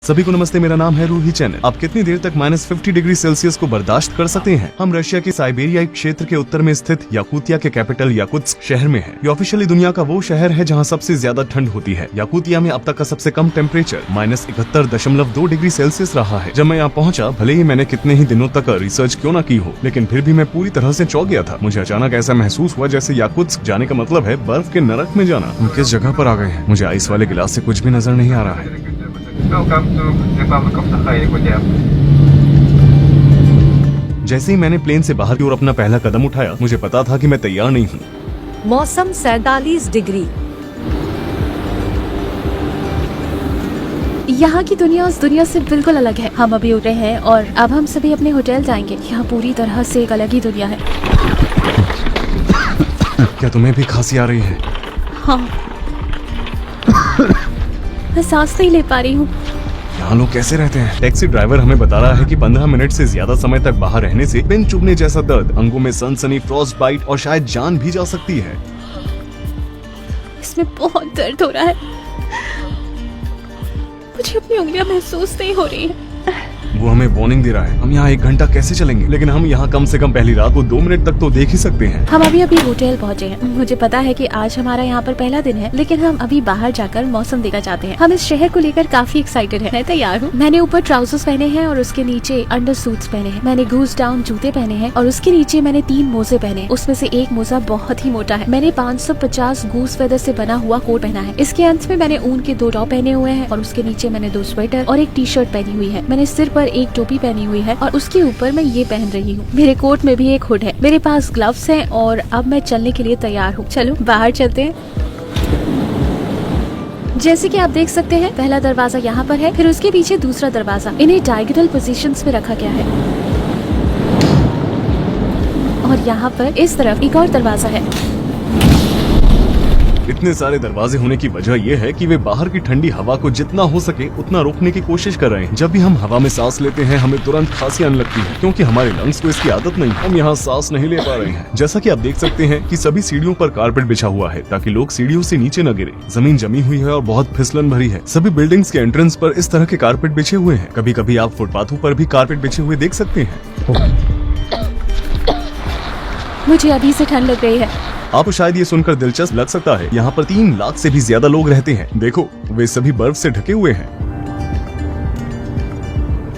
सभी को नमस्ते, मेरा नाम है रूही चैनल। आप कितनी देर तक -50 डिग्री सेल्सियस को बर्दाश्त कर सकते हैं? हम रशिया के साइबेरियाई क्षेत्र के उत्तर में स्थित याकुतिया के कैपिटल याकुत्स्क शहर में हैं। ये ऑफिशियली दुनिया का वो शहर है जहाँ सबसे ज्यादा ठंड होती है। याकुतिया में अब तक का सबसे कम टेम्परेचर -71.2 डिग्री सेल्सियस रहा है। जब मैं यहाँ पहुँचा, भले ही मैंने कितने ही दिनों तक रिसर्च क्यों न की हो, लेकिन फिर भी मैं पूरी तरह से चौंक गया था। मुझे अचानक ऐसा महसूस हुआ जैसे याकुत्स्क जाने का मतलब है बर्फ के नरक में जाना। हम किस जगह पर आ गए हैं? मुझे आइस वाले गिलास से कुछ भी नजर नहीं आ रहा है। Welcome to Republic of Sakhalin, Yakutia. जैसे ही मैंने प्लेन से बाहर की ओर अपना पहला कदम उठाया, मुझे पता था कि मैं तैयार नहीं हूँ। मौसम 47 डिग्री। यहाँ की दुनिया उस दुनिया से बिल्कुल अलग है। हम अभी उतरे हैं और अब हम सभी अपने होटल जाएंगे। यहाँ पूरी तरह से एक अलग ही दुनिया है। क्या तुम्हें भी खांसी आ रही है? हाँ, मैं सांस नहीं ले पा रही हूँ। यहाँ लोग कैसे रहते हैं? टैक्सी ड्राइवर हमें बता रहा है कि 15 मिनट से ज्यादा समय तक बाहर रहने से पेन चुभने जैसा दर्द, अंगों में सनसनी, फ्रॉस्ट बाइट और शायद जान भी जा सकती है। इसमें बहुत दर्द हो रहा है। मुझे अपनी उंगलियां महसूस नहीं हो रही है। वो हमें वार्निंग दे रहा है। हम यहाँ 1 घंटा कैसे चलेंगे? लेकिन हम यहाँ कम से कम पहली रात को 2 मिनट तक तो देख ही सकते हैं। हम अभी होटल पहुँचे हैं। मुझे पता है कि आज हमारा यहाँ पर पहला दिन है, लेकिन हम अभी बाहर जाकर मौसम देखना चाहते हैं। हम इस शहर को लेकर काफी एक्साइटेड हैं। मैं तैयार हूँ। मैंने ऊपर ट्राउजर्स पहने हैं और उसके नीचे अंडर सूट्स पहने हैं। मैंने गूज डाउन जूते पहने हैं और उसके नीचे मैंने 3 मोजे पहने। उसमें से एक मोजा बहुत ही मोटा है। मैंने 550 गूस फेदर से बना हुआ कोट पहना है। इसके अंत में मैंने ऊन के 2 टॉप पहने हुए हैं और उसके नीचे मैंने 2 स्वेटर और एक टी शर्ट पहनी हुई है। मैंने सिर पर एक टोपी पहनी हुई है और उसके ऊपर मैं ये पहन रही हूँ। मेरे कोट में भी एक हुड है। मेरे पास ग्लव्स हैं और अब मैं चलने के लिए तैयार हूँ। चलो बाहर चलते हैं। जैसे कि आप देख सकते हैं, पहला दरवाजा यहाँ पर है, फिर उसके पीछे दूसरा दरवाजा। इन्हें डायगोनल पोजीशंस में रखा गया है और यहाँ पर इस तरफ एक और दरवाजा है। इतने सारे दरवाजे होने की वजह यह है कि वे बाहर की ठंडी हवा को जितना हो सके उतना रोकने की कोशिश कर रहे हैं। जब भी हम हवा में सांस लेते हैं, हमें तुरंत खांसी आने लगती है, क्योंकि हमारे लंग्स को इसकी आदत नहीं। हम यहाँ सांस नहीं ले पा रहे हैं। जैसा कि आप देख सकते हैं कि सभी सीढ़ियों पर कारपेट बिछा हुआ है ताकि लोग सीढ़ियों से नीचे न गिरे। जमीन जमी हुई है और बहुत फिसलन भरी है। सभी बिल्डिंग्स के एंट्रेंस पर इस तरह के कारपेट बिछे हुए हैं। कभी कभी आप फुटपाथों पर भी कारपेट बिछे हुए देख सकते हैं। मुझे अभी से ठंड लग रही है। आपको शायद ये सुनकर दिलचस्प लग सकता है, यहाँ पर 3 लाख से भी ज्यादा लोग रहते हैं। देखो, वे सभी बर्फ से ढके हुए हैं।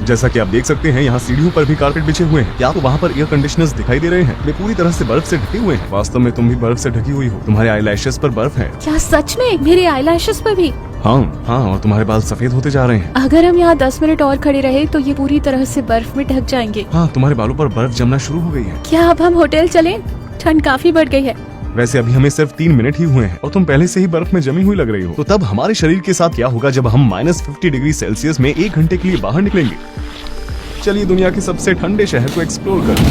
जैसा कि आप देख सकते हैं, यहाँ सीढ़ियों पर भी कारपेट बिछे हुए हैं। क्या आपको वहाँ पर एयर कंडीशनर्स दिखाई दे रहे हैं? वे पूरी तरह से बर्फ से ढके हुए हैं। वास्तव में तुम भी बर्फ से ढकी हुई हो। तुम्हारे आईलैशेस पर बर्फ है। क्या सच में? मेरे आईलैशेस पर भी? हाँ, और तुम्हारे बाल सफेद होते जा रहे हैं। अगर हम यहाँ 10 मिनट और खड़े रहे तो ये पूरी तरह से बर्फ में ढक जाएंगे। हाँ, तुम्हारे बालों पर बर्फ जमना शुरू हो गई है। क्या अब हम होटल चलें? ठंड काफी बढ़ गई है। वैसे अभी हमें सिर्फ 3 मिनट ही हुए हैं और तुम पहले से ही बर्फ में जमी हुई लग रही हो। तो तब हमारे शरीर के साथ क्या होगा जब हम -50 डिग्री सेल्सियस में 1 घंटे के लिए बाहर निकलेंगे? चलिए दुनिया के सबसे ठंडे शहर को एक्सप्लोर करें।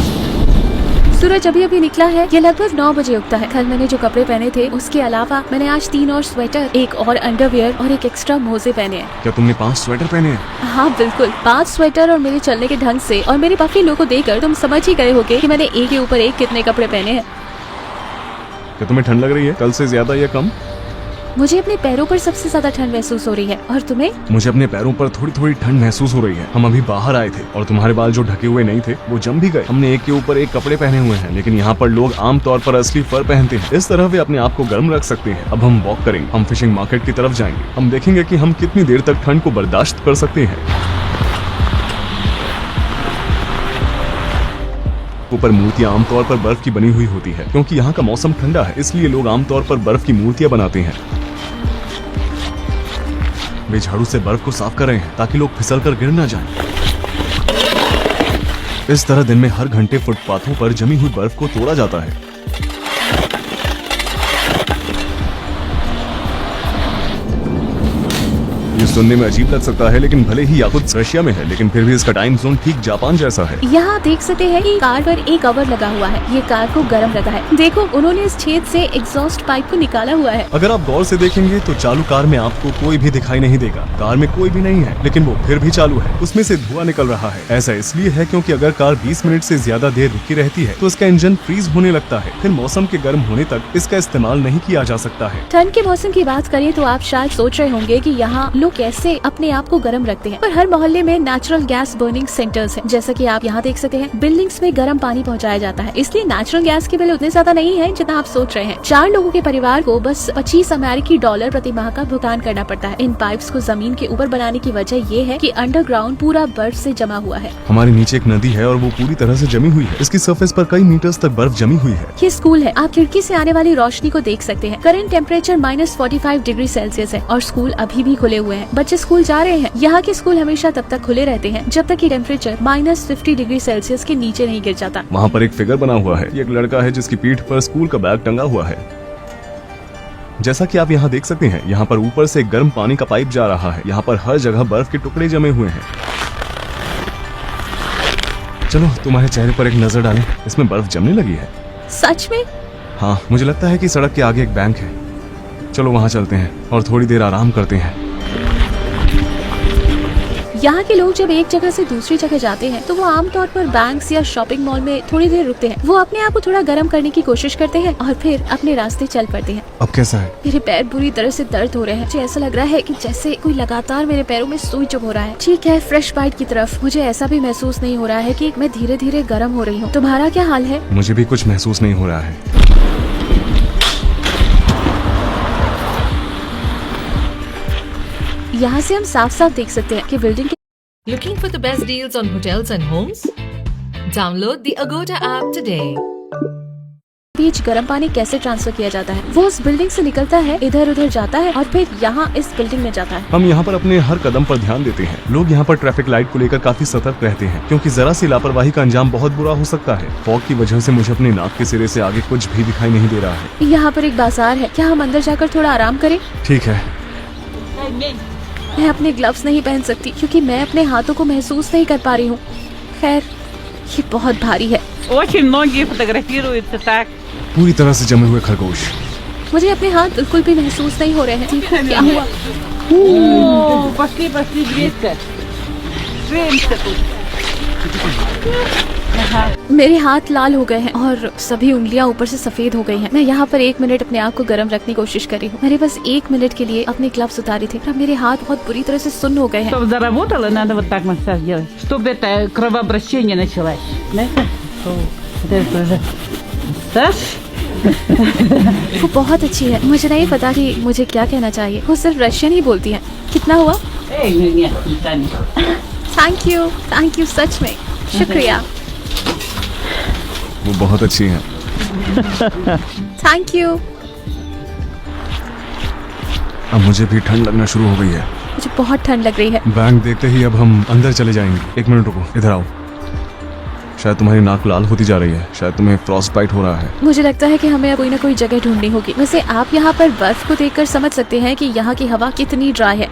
सूरज अभी निकला है। ये लगभग 9 बजे उगता है। कल मैंने जो कपड़े पहने थे उसके अलावा मैंने आज 3 और स्वेटर, एक और अंडरवियर और एक एक्स्ट्रा मोजे पहने हैं। क्या तुमने 5 स्वेटर पहने हैं? हाँ बिल्कुल, 5 स्वेटर। और मेरे चलने के ढंग से और मेरे पफी लुक को देखकर तुम समझ ही गए होगे कि मैंने एक के ऊपर एक कितने कपड़े पहने हैं। क्या तुम्हें ठंड लग रही है? कल से ज्यादा या कम? मुझे अपने पैरों पर सबसे ज्यादा ठंड महसूस हो रही है। और तुम्हें? मुझे अपने पैरों पर थोड़ी थोड़ी ठंड महसूस हो रही है। हम अभी बाहर आए थे और तुम्हारे बाल जो ढके हुए नहीं थे वो जम भी गए। हमने एक के ऊपर एक कपड़े पहने हुए हैं, लेकिन यहाँ पर लोग आमतौर पर असली फर पहनते हैं। इस तरह वे अपने आप को गर्म रख सकते हैं। अब हम वॉक करेंगे। हम फिशिंग मार्केट की तरफ जाएंगे। हम देखेंगे कि हम कितनी देर तक ठंड को बर्दाश्त कर सकते हैं। ऊपर मूर्तियां आमतौर पर बर्फ की बनी हुई होती है, क्योंकि यहाँ का मौसम ठंडा है, इसलिए लोग आमतौर पर बर्फ की मूर्तियां बनाते हैं। वे झाड़ू से बर्फ को साफ कर रहे हैं ताकि लोग फिसल कर गिर न जाएं। इस तरह दिन में हर घंटे फुटपाथों पर जमी हुई बर्फ को तोड़ा जाता है। ये सुनने में अजीब लग सकता है, लेकिन भले ही याकुत्स्क रशिया में है, लेकिन फिर भी इसका टाइम जोन ठीक जापान जैसा है। यहाँ देख सकते हैं कि कार पर एक कवर लगा हुआ है। ये कार को गर्म रखा है। देखो, उन्होंने इस छेद से एग्जॉस्ट पाइप को निकाला हुआ है। अगर आप गौर से देखेंगे तो चालू कार में आपको कोई भी दिखाई नहीं देगा। कार में कोई भी नहीं है, लेकिन वो फिर भी चालू है। उसमें से धुआं निकल रहा है। ऐसा इसलिए है क्योंकि अगर कार 20 मिनट से ज्यादा देर रुकी रहती है तो इसका इंजन फ्रीज होने लगता है। फिर मौसम के गर्म होने तक इसका इस्तेमाल नहीं किया जा सकता है। ठंड के मौसम की बात करें तो आप शायद सोच रहे होंगे कि यहाँ लोग कैसे अपने आप को गर्म रखते हैं। पर हर मोहल्ले में नेचुरल गैस बर्निंग सेंटर्स हैं। जैसा कि आप यहाँ देख सकते हैं, बिल्डिंग्स में गर्म पानी पहुँचाया जाता है, इसलिए नेचुरल गैस के बिल उतने ज्यादा नहीं है जितना आप सोच रहे हैं। 4 लोगों के परिवार को बस $25 अमेरिकी प्रति माह का भुगतान करना पड़ता है। इन पाइप्स को जमीन के ऊपर बनाने की वजह ये है कि अंडरग्राउंड पूरा बर्फ से जमा हुआ है। हमारे नीचे एक नदी है और वो पूरी तरह से जमी हुई है। इसकी सरफेस पर कई मीटर्स तक बर्फ जमी हुई है। ये स्कूल है, आप खिड़की से आने वाली रोशनी को देख सकते हैं। करंट टेम्परेचर -45 डिग्री सेल्सियस है और स्कूल अभी भी खुले हुए हैं। बच्चे स्कूल जा रहे हैं। यहाँ के स्कूल हमेशा तब तक खुले रहते हैं जब तक कि टेम्परेचर -50 डिग्री सेल्सियस के नीचे नहीं गिर जाता। वहाँ पर एक फिगर बना हुआ है। ये एक लड़का है जिसकी पीठ पर स्कूल का बैग टंगा हुआ है। जैसा कि आप यहाँ देख सकते हैं, यहाँ पर ऊपर से गर्म पानी का पाइप जा रहा है। यहाँ पर हर जगह बर्फ के टुकड़े जमे हुए हैं। चलो तुम्हारे चेहरे पर एक नजर डालें, इसमें बर्फ जमने लगी है। सच में? हाँ, मुझे लगता है कि सड़क के आगे एक बैंक है। चलो वहाँ चलते हैं और थोड़ी देर आराम करते हैं। यहाँ के लोग जब एक जगह से दूसरी जगह जाते हैं तो वो आमतौर पर बैंक्स या शॉपिंग मॉल में थोड़ी देर रुकते हैं। वो अपने आप को थोड़ा गर्म करने की कोशिश करते हैं और फिर अपने रास्ते चल पड़ते हैं। अब कैसा है? मेरे पैर बुरी तरह से दर्द हो रहे हैं। मुझे ऐसा लग रहा है कि जैसे कोई लगातार मेरे पैरों में सुई चुभ हो रहा है। ठीक है, फ्रेश बाइट की तरफ। मुझे ऐसा भी महसूस नहीं हो रहा है कि मैं धीरे धीरे गर्म हो रही हूँ। तुम्हारा क्या हाल है? मुझे भी कुछ महसूस नहीं हो रहा है। यहाँ से हम साफ साफ देख सकते हैं कि building Looking for the best deals on hotels and homes? Download the Agoda app today. बीच गर्म पानी कैसे ट्रांसफर किया जाता है? वो उस बिल्डिंग से निकलता है, इधर उधर जाता है और फिर यहाँ इस बिल्डिंग में जाता है। हम यहाँ पर अपने हर कदम पर ध्यान देते हैं। लोग यहाँ पर ट्रैफिक लाइट को लेकर काफी सतर्क रहते हैं, क्योंकि जरा सी लापरवाही का अंजाम बहुत बुरा हो सकता है। फॉग की वजह से मुझे अपने नाक के सिरे से आगे कुछ भी दिखाई नहीं दे रहा है। यहाँ पर एक बाजार है, क्या हम अंदर जाकर थोड़ा आराम करें? ठीक है। मैं अपने ग्लव्स नहीं पहन सकती क्योंकि मैं अपने हाथों को महसूस नहीं कर पा रही हूँ। खैर, ये बहुत भारी है। Очень многие фотографируются так. पूरी तरह से जमे हुए खरगोश। मुझे अपने हाथ बिल्कुल भी महसूस नहीं हो रहे हैं। ठीक है, क्या हुआ? О, пошли, греться. Греемся тут. मेरे हाथ लाल हो गए हैं और सभी उंगलियां ऊपर से सफेद हो गई हैं। मैं यहाँ पर 1 मिनट अपने आप को गर्म रखने की कोशिश कर रही हूँ। मैंने बस 1 मिनट के लिए अपने ग्लव्स उतारे थे। अब मेरे हाथ बहुत बुरी तरह से सुन्न हो गए हैं। Чтобы заработало, надо вот так массаж делать, чтобы это кровообращение началось. Знаете? Это уже массаж. वो बहुत अच्छी है। मुझे नहीं पता कि मुझे क्या कहना चाहिए। वो सिर्फ रशियन ही बोलती है। कितना हुआ? Эй, нет, не станет. थैंक यू सच में, शुक्रिया। वो बहुत अच्छी है। Thank you. अब मुझे भी ठंड लगना शुरू हो गई है। मुझे बहुत ठंड लग रही है। बैंक देखते ही अब हम अंदर चले जाएंगे। 1 मिनट रुको, इधर आओ। शायद तुम्हारी नाक लाल होती जा रही है। शायद तुम्हें फ्रॉस्ट बाइट हो रहा है। मुझे लगता है कि हमें कोई ना कोई जगह ढूंढनी होगी। वैसे आप यहाँ पर बर्फ को देखकर समझ सकते हैं कि यहाँ की हवा कितनी ड्राई है।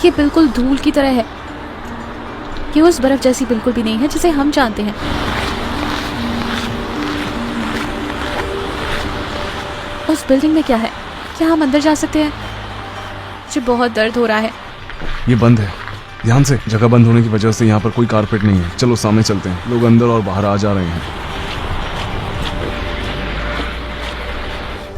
ये बिल्कुल धूल की तरह है। ये उस बर्फ जैसी बिल्कुल भी नहीं है जिसे हम जानते हैं। उस बिल्डिंग में क्या है? क्या हम अंदर जा सकते हैं? मुझे बहुत दर्द हो रहा है। ये बंद है। ध्यान से, जगह बंद होने की वजह से यहाँ पर कोई कारपेट नहीं है। चलो सामने चलते हैं। लोग अंदर और बाहर आ जा रहे हैं।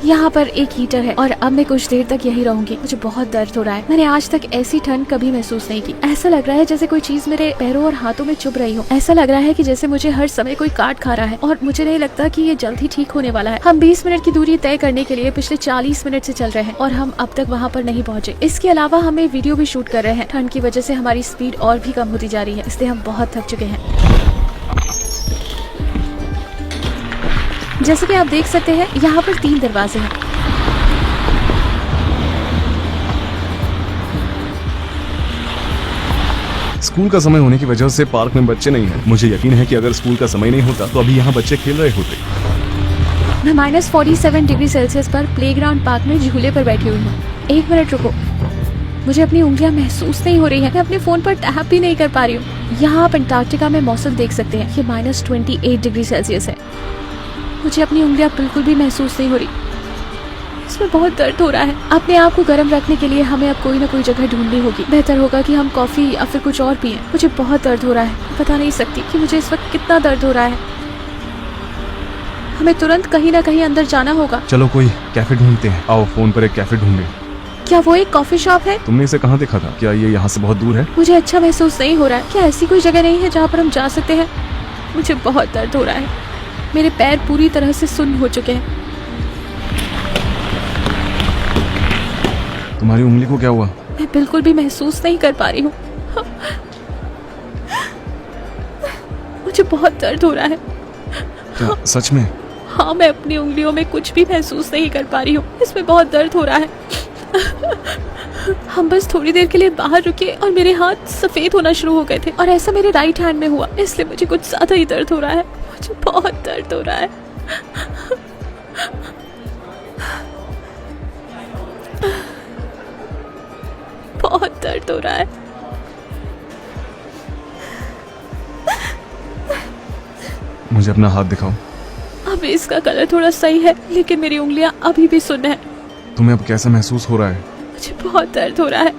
यहाँ पर एक हीटर है और अब मैं कुछ देर तक यही रहूंगी। मुझे बहुत दर्द हो रहा है। मैंने आज तक ऐसी ठंड कभी महसूस नहीं की। ऐसा लग रहा है जैसे कोई चीज मेरे पैरों और हाथों में चुभ रही हो। ऐसा लग रहा है कि जैसे मुझे हर समय कोई काट खा रहा है और मुझे नहीं लगता कि ये जल्द ही ठीक होने वाला है। हम 20 मिनट की दूरी तय करने के लिए पिछले 40 मिनट से चल रहे हैं और हम अब तक वहाँ पर नहीं पहुँचे। इसके अलावा हमें वीडियो भी शूट कर रहे हैं। ठंड की वजह से हमारी स्पीड और भी कम होती जा रही है, इसलिए हम बहुत थक चुके हैं। जैसे कि आप देख सकते हैं, यहाँ पर 3 दरवाजे हैं। स्कूल का समय होने की वजह से पार्क में बच्चे नहीं हैं। मुझे यकीन है कि अगर स्कूल का समय नहीं होता तो अभी यहाँ बच्चे खेल रहे होते। मैं -47 डिग्री सेल्सियस पर प्लेग्राउंड पार्क में झूले पर बैठी हुई हूँ। 1 मिनट रुको, मुझे अपनी उंगलियां महसूस नहीं हो रही है। मैं अपने फोन पर टैप भी नहीं कर पा रही हूँ। यहाँ आप अंटार्कटिका में मौसम देख सकते हैं। ये -28 डिग्री सेल्सियस है। मुझे अपनी उंगलियां बिल्कुल भी महसूस नहीं हो रही। इसमें बहुत दर्द हो रहा है। अपने आप को गर्म रखने के लिए हमें अब कोई ना कोई जगह ढूंढनी होगी। बेहतर होगा कि हम कॉफी या फिर कुछ और पिएं। मुझे बहुत दर्द हो रहा है। बता नहीं सकती कि मुझे इस वक्त कितना दर्द हो रहा है। हमें तुरंत कहीं ना कहीं अंदर जाना होगा। चलो कोई कैफे ढूंढते हैं। आओ फोन पर एक कैफे ढूंढे। क्या वो एक कॉफी शॉप है? तुमने इसे कहाँ देखा था? क्या ये यहाँ से बहुत दूर है? मुझे अच्छा महसूस नहीं हो रहा है। क्या ऐसी कोई जगह नहीं है जहाँ पर हम जा सकते हैं? मुझे बहुत दर्द हो रहा है। मेरे पैर पूरी तरह से सुन्न हो चुके हैं। तुम्हारी उंगली को क्या हुआ? मैं बिल्कुल भी महसूस नहीं कर पा रही हूँ। मुझे बहुत दर्द हो रहा है। क्या सच में? हाँ, मैं अपनी उंगलियों में कुछ भी महसूस नहीं कर पा रही हूँ। इसमें बहुत दर्द हो रहा है। हम बस थोड़ी देर के लिए बाहर रुके और मेरे हाथ सफेद होना शुरू हो गए थे और ऐसा मेरे राइट हैंड में हुआ, इसलिए मुझे कुछ ज्यादा ही दर्द हो रहा है। मुझे बहुत दर्द हो रहा है। बहुत दर्द हो रहा है। मुझे अपना हाथ दिखाओ। अब इसका कलर थोड़ा सही है, लेकिन मेरी उंगलियां अभी भी सुन्न है। तुम्हें अब कैसा महसूस हो रहा है? मुझे बहुत दर्द हो रहा है।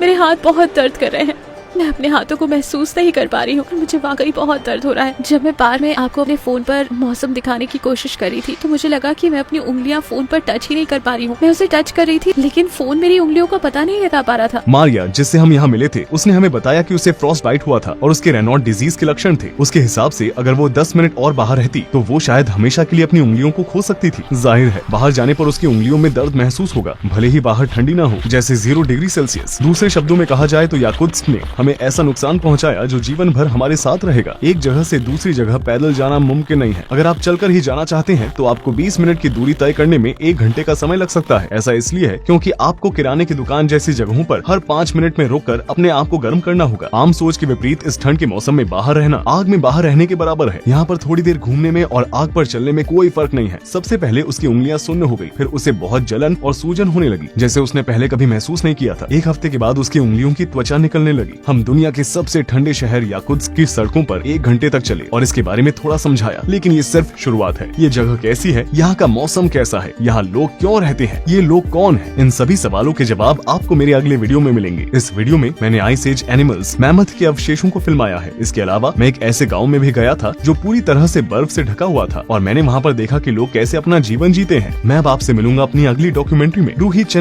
मेरे हाथ बहुत दर्द कर रहे हैं। मैं अपने हाथों को महसूस नहीं कर पा रही हूँ। मुझे वाकई बहुत दर्द हो रहा है। जब मैं बार में आपको अपने फोन पर मौसम दिखाने की कोशिश कर रही थी तो मुझे लगा कि मैं अपनी उंगलियां फोन पर टच ही नहीं कर पा रही हूँ। मैं उसे टच कर रही थी लेकिन फोन मेरी उंगलियों का पता नहीं लगा पा रहा था। मारिया, जिससे हम यहाँ मिले थे, उसने हमें बताया कि उसे फ्रॉस्ट बाइट हुआ था और उसके रेनॉल्ड डिजीज के लक्षण थे। उसके हिसाब से अगर वो 10 मिनट और बाहर रहती तो वो शायद हमेशा के लिए अपनी उंगलियों को खो सकती थी। जाहिर है बाहर जाने पर उसकी उंगलियों में दर्द महसूस होगा, भले ही बाहर ठंडी ना हो, जैसे 0 डिग्री सेल्सियस। दूसरे शब्दों में कहा जाए तो याकुत्स्क ने हमें ऐसा नुकसान पहुंचाया जो जीवन भर हमारे साथ रहेगा। एक जगह से दूसरी जगह पैदल जाना मुमकिन नहीं है। अगर आप चलकर ही जाना चाहते हैं तो आपको 20 मिनट की दूरी तय करने में 1 घंटे का समय लग सकता है। ऐसा इसलिए है क्योंकि आपको किराने की दुकान जैसी जगहों पर हर 5 मिनट में रुककर अपने आप को गर्म करना होगा। आम सोच के विपरीत इस ठंड के मौसम में बाहर रहना आग में बाहर रहने के बराबर है। यहाँ पर थोड़ी देर घूमने में और आग पर चलने में कोई फर्क नहीं है। सबसे पहले उसकी उंगलियां सुन्न हो गई, फिर उसे बहुत जलन और सूजन होने लगी, जैसे उसने पहले कभी महसूस नहीं किया था। 1 हफ्ते के बाद उसकी उंगलियों की त्वचा निकलने लगी। हम दुनिया के सबसे ठंडे शहर याकुत्स्क की सड़कों पर 1 घंटे तक चले और इसके बारे में थोड़ा समझाया, लेकिन ये सिर्फ शुरुआत है। ये जगह कैसी है, यहाँ का मौसम कैसा है, यहाँ लोग क्यों रहते हैं, ये लोग कौन हैं, इन सभी सवालों के जवाब आपको मेरे अगले वीडियो में मिलेंगे। इस वीडियो में मैंने आइस एज एनिमल्स मैमथ के अवशेषों को फिल्माया है। इसके अलावा मैं एक ऐसे गाँव में भी गया था जो पूरी तरह से बर्फ से ढका हुआ था और मैंने वहाँ पर देखा कि लोग कैसे अपना जीवन जीते हैं। मैं अब आपसे मिलूंगा अपनी अगली डॉक्यूमेंट्री में। रूही चैनल